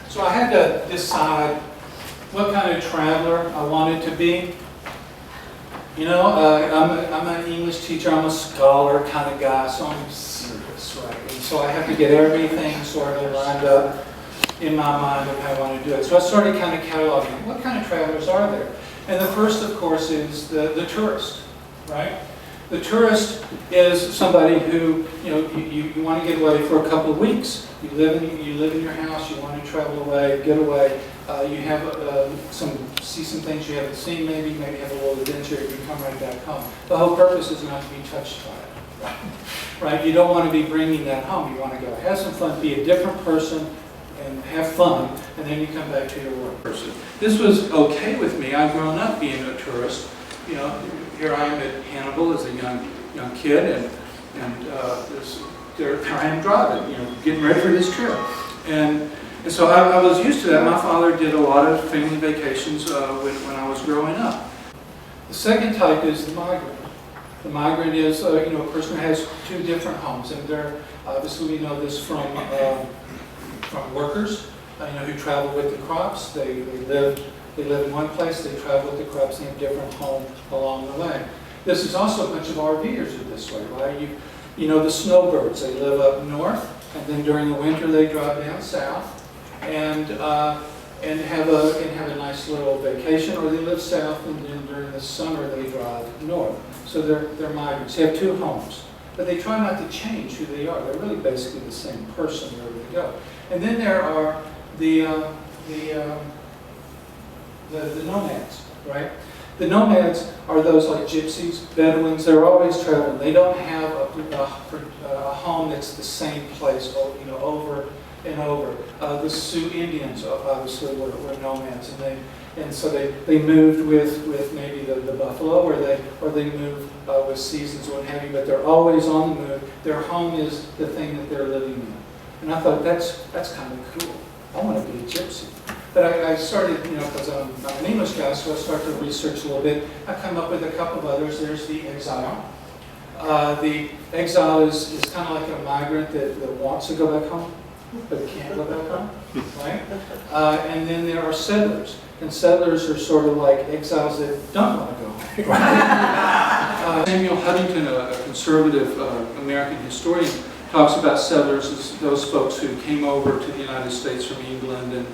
So I had to decide what kind of traveler I wanted to be. You know, I'm an English teacher, I'm a scholar kind of guy, so I'm serious, right? And so I have to get everything sort of lined up in my mind of how I want to do it. So I started kind of cataloging, what kind of travelers are there? And the first, of course, is the tourist, right? The tourist is somebody who, you know, you want to get away for a couple of weeks. You live in your house. You want to travel away, get away. You have see some things you haven't seen. Maybe have a little adventure. You can come right back home. The whole purpose is not to be touched by it, right? Right? You don't want to be bringing that home. You want to go have some fun, be a different person, and have fun, and then you come back to your work person. This was okay with me. I've grown up being a tourist. You know, here I am at Hannibal as a young kid, and there I am driving, you know, getting ready for this trip, and so I was used to that. My father did a lot of family vacations when I was growing up. The second type is the migrant. The migrant is you know, a person who has two different homes, and they're obviously we know this from workers, you know, who travel with the crops. They live in one place, they travel with the crops, they have a different home along the way. This is also a bunch of RVers are this way, right? You know the snowbirds, they live up north, and then during the winter they drive down south and have a nice little vacation, or they live south and then during the summer they drive north. So they're migrants. They have two homes, but they try not to change who they are. They're really basically the same person wherever they go. And then there are the nomads, right? The nomads are those like gypsies, Bedouins. They're always traveling. They don't have a home that's the same place, you know, over and over. The Sioux Indians obviously were nomads, and so they moved with maybe the buffalo, or they moved with seasons, what have you. But they're always on the move. Their home is the thing that they're living in. And I thought that's kind of cool. I want to be a gypsy. But I started, you know, because I'm an English guy, so I started to research a little bit. I come up with a couple of others. There's the exile. The exile is kind of like a migrant that wants to go back home, but can't go back home, right? And then there are settlers. And settlers are sort of like exiles that don't want to go home. Right? Samuel Huntington, a conservative American historian, talks about settlers as those folks who came over to the United States from England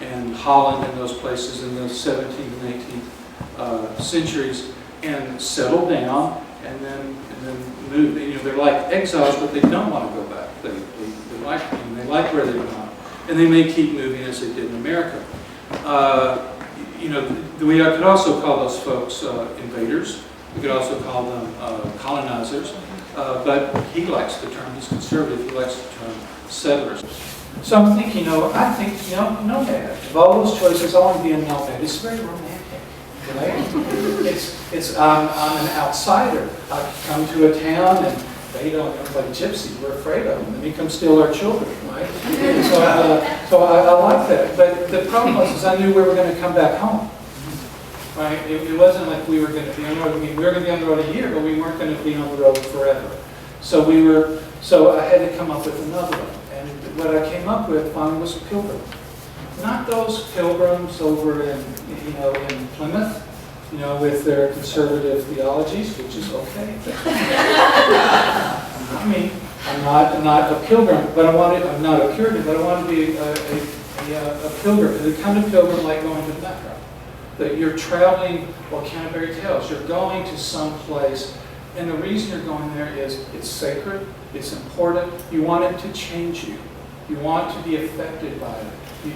and Holland and those places in the 17th and 18th centuries, and settled down and then moved. You know, they're like exiles, but they don't want to go back. They like where they've gone, and they may keep moving as they did in America. You know, we could also call those folks invaders. We could also call them colonizers. But he likes the term, he's conservative, he likes the term settlers. So I'm thinking, I think, nomad. Of all those choices, I want to be a nomad. It's very romantic, right? I'm an outsider. I come to a town and they don't, like gypsies, we're afraid of them. They come steal our children, right? So I like that. But the problem was I knew we were going to come back home. Right? It wasn't like we were going to be on the road. I mean, we were going to be on the road a year, but we weren't going to be on the road forever. So I had to come up with another one. And what I came up with finally was a pilgrim. Not those pilgrims over in Plymouth, with their conservative theologies, which is okay. I mean, I'm not a pilgrim, but I'm not a Puritan, but I want to be a pilgrim, the kind of pilgrim like going to Mecca. That you're traveling, well, Canterbury Tales, you're going to some place, and the reason you're going there is it's sacred, it's important, you want it to change you. You want to be affected by it. You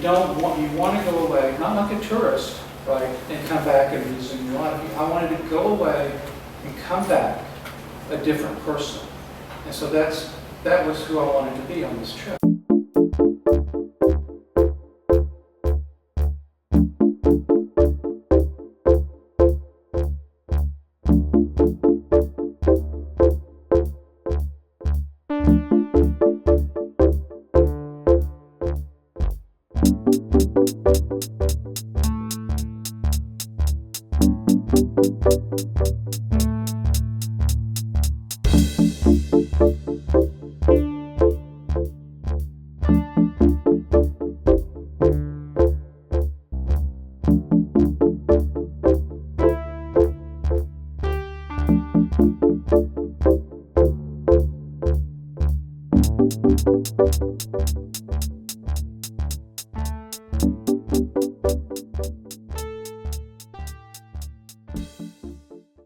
want to go away, not like a tourist, right, and come back and resume your life. I wanted to go away and come back a different person. And so that was who I wanted to be on this trip.